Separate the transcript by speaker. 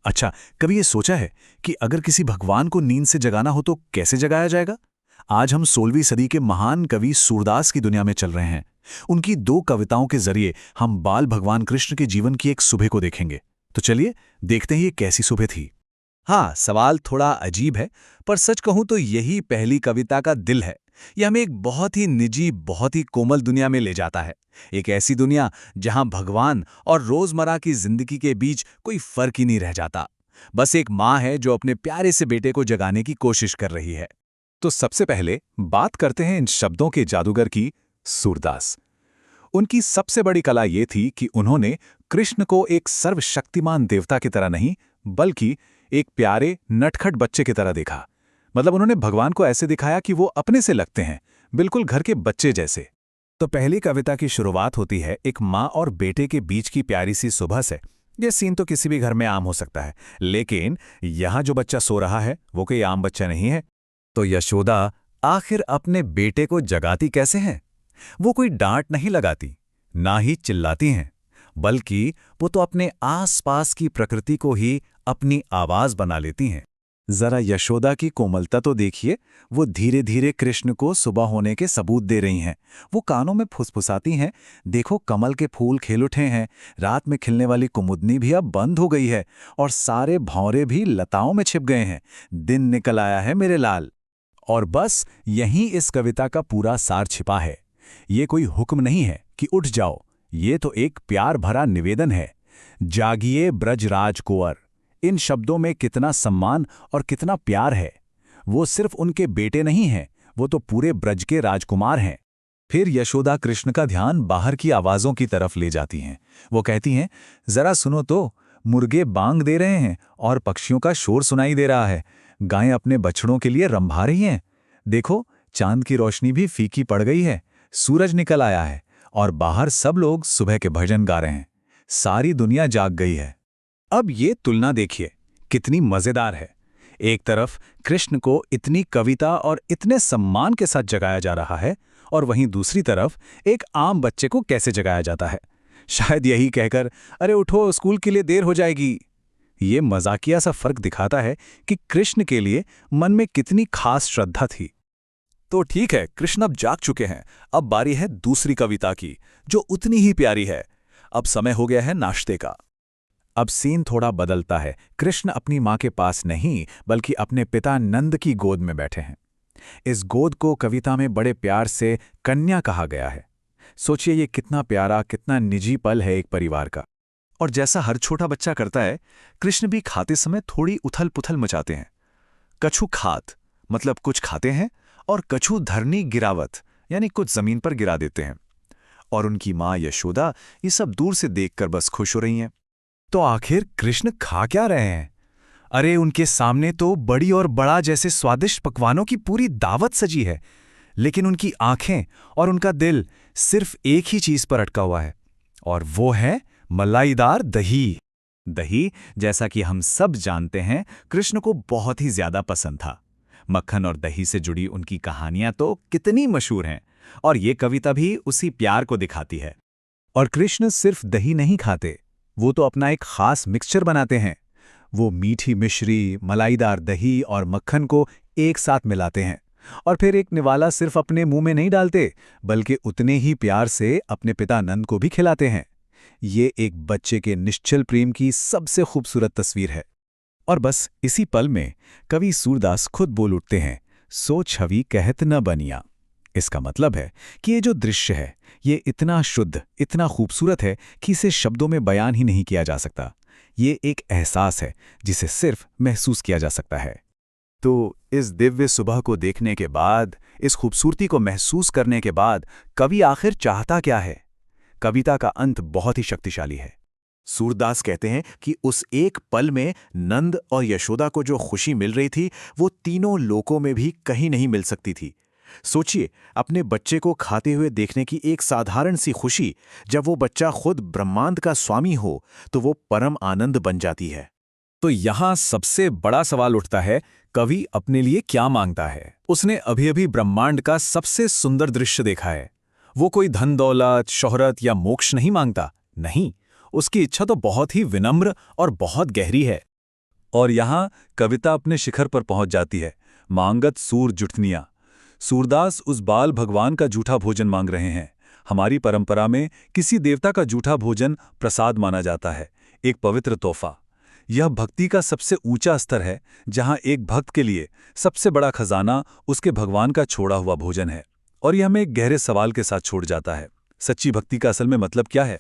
Speaker 1: अच्छा, कभी ये सोचा है कि अगर किसी भगवान को नींद से जगाना हो तो कैसे जगाया जाएगा? आज हम 16वीं सदी के महान कवि सूरदास की दुनिया में चल रहे हैं। उनकी दो कविताओं के जरिए हम बाल भगवान कृष्ण के जीवन की एक सुबह को देखेंगे। तो चलिए देखते हैं ये कैसी सुबह थी।
Speaker 2: हाँ, सवाल थोड़ा अजीब है, पर सच कहूं तो यही पहली कविता का दिल है। ये हमें एक बहुत ही निजी, बहुत ही कोमल दुनिया में ले जाता है। एक ऐसी दुनिया जहां भगवान और रोजमर्रा की जिंदगी के बीच कोई फर्क ही नहीं रह जाता। बस एक माँ है जो अपने प्यारे से बेटे को जगाने की कोशिश कर रही है।
Speaker 1: तो सबसे पहले बात करते हैं इन शब्दों के जादूगर की, सूरदास। उनकी सबसे बड़ी कला ये थी कि उन्होंने कृष्ण को एक सर्वशक्तिमान देवता की तरह नहीं, बल्कि एक प्यारे नटखट बच्चे की तरह देखा। मतलब उन्होंने भगवान को ऐसे दिखाया कि वो अपने से लगते हैं, बिल्कुल घर के बच्चे जैसे। तो पहली कविता की शुरुआत होती है एक माँ और बेटे के बीच की प्यारी सी सुबह से। यह सीन तो किसी भी घर में आम हो सकता है, लेकिन यहाँ जो बच्चा सो रहा है वो कोई आम बच्चा नहीं है। तो यशोदा आखिर अपने बेटे को जगाती कैसे हैं? वो कोई डांट नहीं लगाती, ना ही चिल्लाती हैं, बल्कि वो तो अपने आसपास की प्रकृति को ही अपनी आवाज बना लेती हैं। जरा यशोदा की कोमलता तो देखिए, वो धीरे धीरे कृष्ण को सुबह होने के सबूत दे रही हैं। वो कानों में फुसफुसाती हैं, देखो कमल के फूल खिल उठे हैं, रात में खिलने वाली कुमुदनी भी अब बंद हो गई है और सारे भौरे भी लताओं में छिप गए हैं। दिन निकल आया है मेरे लाल। और बस यहीं इस कविता का पूरा सार छिपा है। ये कोई हुक्म नहीं है कि उठ जाओ, ये तो एक प्यार भरा निवेदन है। जागिए ब्रजराज कुंवर। इन शब्दों में कितना सम्मान और कितना प्यार है। वो सिर्फ उनके बेटे नहीं हैं, वो तो पूरे ब्रज के राजकुमार हैं। फिर यशोदा कृष्ण का ध्यान बाहर की आवाजों की तरफ ले जाती हैं। वो कहती हैं, जरा सुनो तो, मुर्गे बांग दे रहे हैं और पक्षियों का शोर सुनाई दे रहा है। गायें अपने बछड़ों के लिए रंभा रही हैं। देखो, चांद की रोशनी भी फीकी पड़ गई है, सूरज निकल आया है और बाहर सब लोग सुबह के भजन गा रहे हैं। सारी दुनिया जाग गई है। अब ये तुलना देखिए, कितनी मजेदार है। एक तरफ कृष्ण को इतनी कविता और इतने सम्मान के साथ जगाया जा रहा है, और वहीं दूसरी तरफ एक आम बच्चे को कैसे जगाया जाता है, शायद यही कहकर, अरे उठो स्कूल के लिए देर हो जाएगी। ये मजाकिया सा फर्क दिखाता है कि कृष्ण के लिए मन में कितनी खास श्रद्धा थी। तो ठीक है, कृष्ण अब जाग चुके हैं। अब बारी है दूसरी कविता की, जो उतनी ही प्यारी है। अब समय हो गया है नाश्ते का। अब सीन थोड़ा बदलता है। कृष्ण अपनी माँ के पास नहीं, बल्कि अपने पिता नंद की गोद में बैठे हैं। इस गोद को कविता में बड़े प्यार से कन्या कहा गया है। सोचिए ये कितना प्यारा, कितना निजी पल है एक परिवार का। और जैसा हर छोटा बच्चा करता है, कृष्ण भी खाते समय थोड़ी उथल पुथल मचाते हैं। कछु खात मतलब कुछ खाते हैं, और कछु धरनी गिरावत यानी कुछ जमीन पर गिरा देते हैं। और उनकी माँ यशोदा ये सब दूर से देखकर बस खुश हो रही हैं। तो आखिर कृष्ण खा क्या रहे हैं? अरे उनके सामने तो बड़ी और बड़ा जैसे स्वादिष्ट पकवानों की पूरी दावत सजी है, लेकिन उनकी आंखें और उनका दिल सिर्फ एक ही चीज पर अटका हुआ है, और वो है मलाईदार दही। दही, जैसा कि हम सब जानते हैं, कृष्ण को बहुत ही ज्यादा पसंद था। मक्खन और दही से जुड़ी उनकी कहानियां तो कितनी मशहूर हैं, और ये कविता भी उसी प्यार को दिखाती है। और कृष्ण सिर्फ दही नहीं खाते, वो तो अपना एक खास मिक्सचर बनाते हैं। वो मीठी मिश्री, मलाईदार दही और मक्खन को एक साथ मिलाते हैं, और फिर एक निवाला सिर्फ अपने मुंह में नहीं डालते, बल्कि उतने ही प्यार से अपने पिता नंद को भी खिलाते हैं। ये एक बच्चे के निश्चल प्रेम की सबसे खूबसूरत तस्वीर है। और बस इसी पल में कवि सूरदास खुद बोल उठते हैं, सो छवि कहत न बनिया। इसका मतलब है कि ये जो दृश्य है, ये इतना शुद्ध, इतना खूबसूरत है कि इसे शब्दों में बयान ही नहीं किया जा सकता। ये एक एहसास है जिसे सिर्फ महसूस किया जा सकता है। तो इस दिव्य सुबह को देखने के बाद, इस खूबसूरती को महसूस करने के बाद, कवि आखिर चाहता क्या है? कविता का अंत बहुत ही शक्तिशाली है। सूरदास कहते हैं कि उस एक पल में नंद और यशोदा को जो खुशी मिल रही थी, वो तीनों लोकों में भी कहीं नहीं मिल सकती थी। सोचिए, अपने बच्चे को खाते हुए देखने की एक साधारण सी खुशी, जब वो बच्चा खुद ब्रह्मांड का स्वामी हो, तो वो परम आनंद बन जाती है। तो यहाँ सबसे बड़ा सवाल उठता है, कवि अपने लिए क्या मांगता है? उसने अभी अभी ब्रह्मांड का सबसे सुंदर दृश्य देखा है। वो कोई धन दौलत, शोहरत या मोक्ष नहीं मांगता। नहीं, उसकी इच्छा तो बहुत ही विनम्र और बहुत गहरी है। और यहाँ कविता अपने शिखर पर पहुंच जाती है। मांगत सूर जुठनिया। सूरदास उस बाल भगवान का जूठा भोजन मांग रहे हैं। हमारी परंपरा में किसी देवता का जूठा भोजन प्रसाद माना जाता है, एक पवित्र तोहफा। यह भक्ति का सबसे ऊंचा स्तर है, जहां एक भक्त के लिए सबसे बड़ा खजाना उसके भगवान का छोड़ा हुआ भोजन है। और यह हमें एक गहरे सवाल के साथ छोड़ जाता है, सच्ची भक्ति का असल में मतलब क्या है?